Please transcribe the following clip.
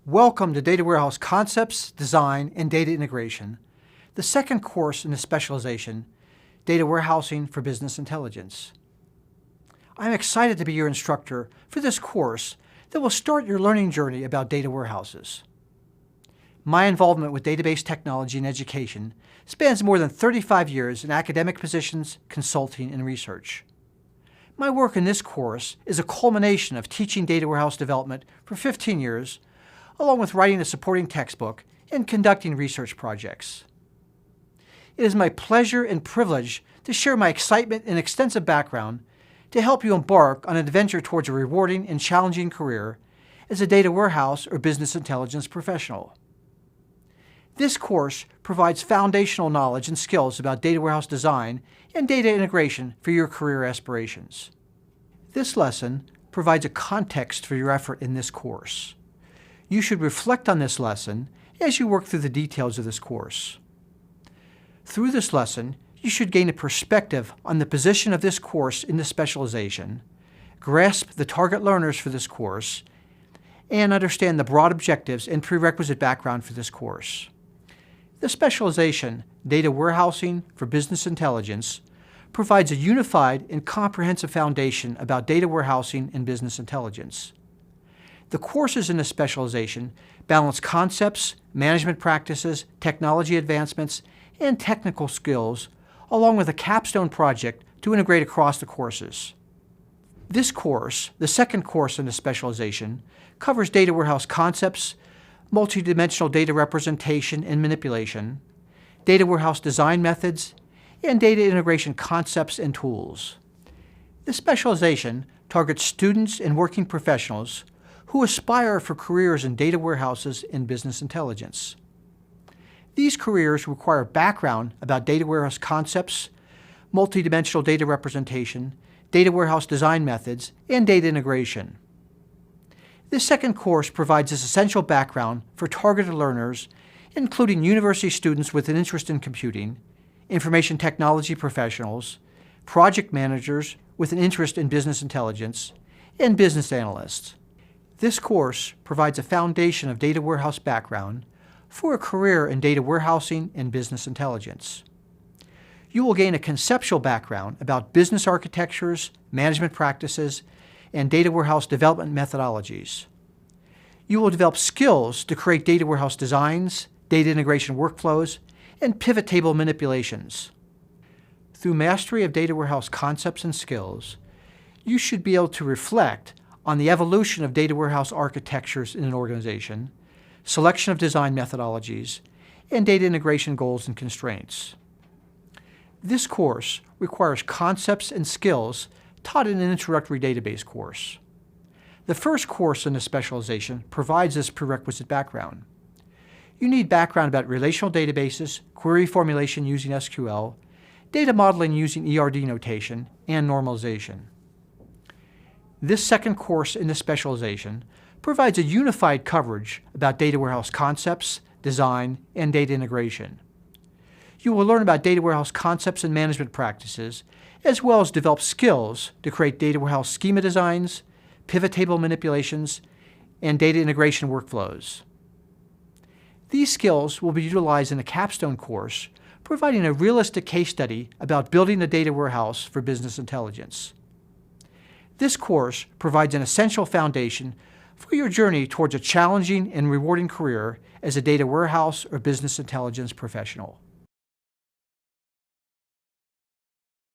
Welcome to Data Warehouse Concepts, Design, and Data Integration, the second course in the specialization, Data Warehousing for Business Intelligence. I'm excited to be your instructor for this course that will start your learning journey about data warehouses. My involvement with database technology and education spans more than 35 years in academic positions, consulting, and research. My work in this course is a culmination of teaching data warehouse development for 15 years, along with writing a supporting textbook and conducting research projects. It is my pleasure and privilege to share my excitement and extensive background to help you embark on an adventure towards a rewarding and challenging career as a data warehouse or business intelligence professional. This course provides foundational knowledge and skills about data warehouse design and data integration for your career aspirations. This lesson provides a context for your effort in this course. You should reflect on this lesson as you work through the details of this course. Through this lesson, you should gain a perspective on the position of this course in the specialization, grasp the target learners for this course, and understand the broad objectives and prerequisite background for this course. The specialization, Data Warehousing for Business Intelligence, provides a unified and comprehensive foundation about data warehousing and business intelligence. The courses in the specialization balance concepts, management practices, technology advancements, and technical skills, along with a capstone project to integrate across the courses. This course, the second course in the specialization, covers data warehouse concepts, multidimensional data representation and manipulation, data warehouse design methods, and data integration concepts and tools. This specialization targets students and working professionals who aspire for careers in data warehouses and business intelligence. These careers require background about data warehouse concepts, multidimensional data representation, data warehouse design methods, and data integration. This second course provides this essential background for targeted learners, including university students with an interest in computing, information technology professionals, project managers with an interest in business intelligence, and business analysts. This course provides a foundation of data warehouse background for a career in data warehousing and business intelligence. You will gain a conceptual background about business architectures, management practices, and data warehouse development methodologies. You will develop skills to create data warehouse designs, data integration workflows, and pivot table manipulations. Through mastery of data warehouse concepts and skills, you should be able to reflect on the evolution of data warehouse architectures in an organization, selection of design methodologies, and data integration goals and constraints. This course requires concepts and skills taught in an introductory database course. The first course in the specialization provides this prerequisite background. You need background about relational databases, query formulation using SQL, data modeling using ERD notation, and normalization. This second course in the specialization provides a unified coverage about data warehouse concepts, design, and data integration. You will learn about data warehouse concepts and management practices, as well as develop skills to create data warehouse schema designs, pivot table manipulations, and data integration workflows. These skills will be utilized in the capstone course, providing a realistic case study about building a data warehouse for business intelligence. This course provides an essential foundation for your journey towards a challenging and rewarding career as a data warehouse or business intelligence professional.